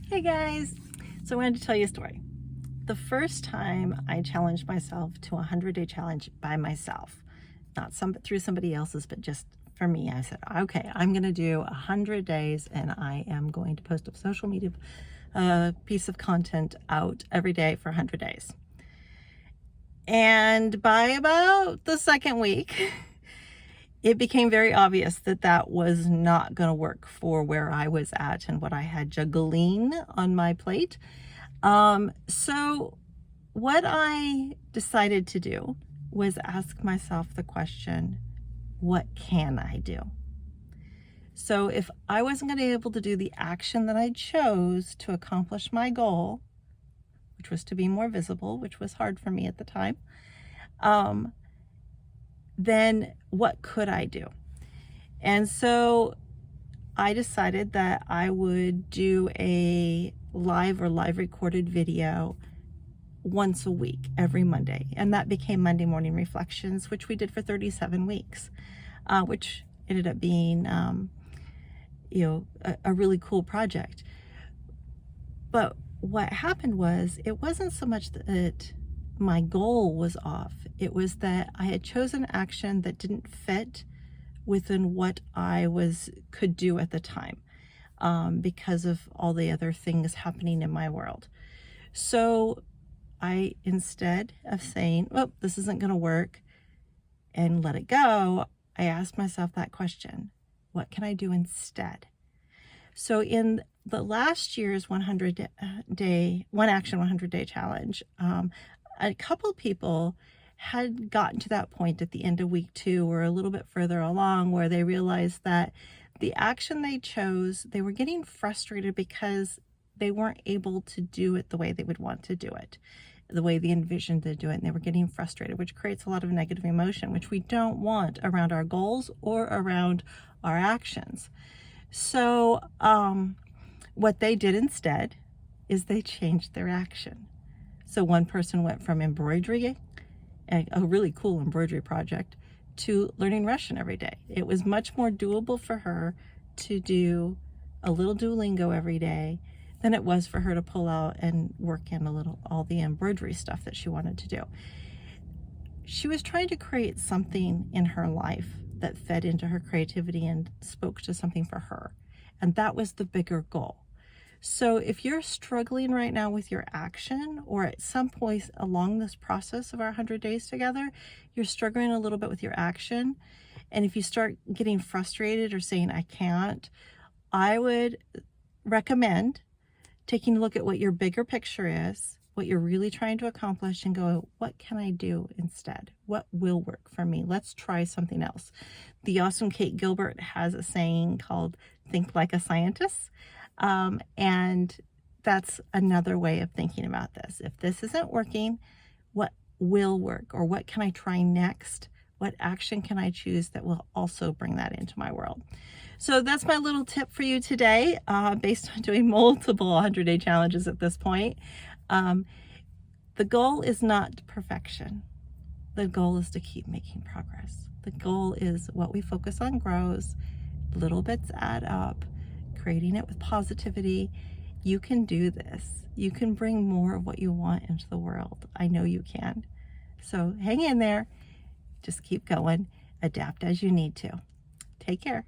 Hey guys! So I wanted to tell you a story. The first time I challenged myself to a 100-day challenge by myself, not through somebody else's, but just for me, I said, okay, I'm going to do 100 days and I am going to post a social media piece of content out every day for 100 days. And by about the second week, it became very obvious that that was not going to work for where I was at and what I had juggling on my plate. So what I decided to do was ask myself the question, what can I do? So if I wasn't going to be able to do the action that I chose to accomplish my goal, which was to be more visible, which was hard for me at the time, then what could I do? And so I decided that I would do a live recorded video once a week, every Monday. And that became Monday Morning Reflections, which we did for 37 weeks, which ended up being, a really cool project. But what happened was, it wasn't so much that my goal was off. It was that I had chosen action that didn't fit within what I could do at the time, because of all the other things happening in my world. So I, instead of saying, well, this isn't going to work and let it go, I asked myself that question, what can I do instead? So in the last year's 100-day, One Action 100-day challenge, a couple people had gotten to that point at the end of week 2 or a little bit further along, where they realized that the action they chose, they were getting frustrated because they weren't able to do it the way they would want to do it, the way they envisioned to do it, and they were getting frustrated, which creates a lot of negative emotion, which we don't want around our goals or around our actions. So what they did instead is they changed their action. So one person went from embroidery, a really cool embroidery project, to learning Russian every day. It was much more doable for her to do a little Duolingo every day than it was for her to pull out and work in all the embroidery stuff that she wanted to do. She was trying to create something in her life that fed into her creativity and spoke to something for her. And that was the bigger goal. So if you're struggling right now with your action, or at some point along this process of our 100 days together, you're struggling a little bit with your action, and if you start getting frustrated or saying, I can't, I would recommend taking a look at what your bigger picture is, what you're really trying to accomplish, and go, what can I do instead? What will work for me? Let's try something else. The awesome Kate Gilbert has a saying called, think like a scientist. And that's another way of thinking about this. If this isn't working, what will work? Or what can I try next? What action can I choose that will also bring that into my world? So that's my little tip for you today, based on doing multiple 100-day challenges at this point. The goal is not perfection. The goal is to keep making progress. The goal is what we focus on grows, little bits add up, creating it with positivity. You can do this. You can bring more of what you want into the world. I know you can. So hang in there. Just keep going. Adapt as you need to. Take care.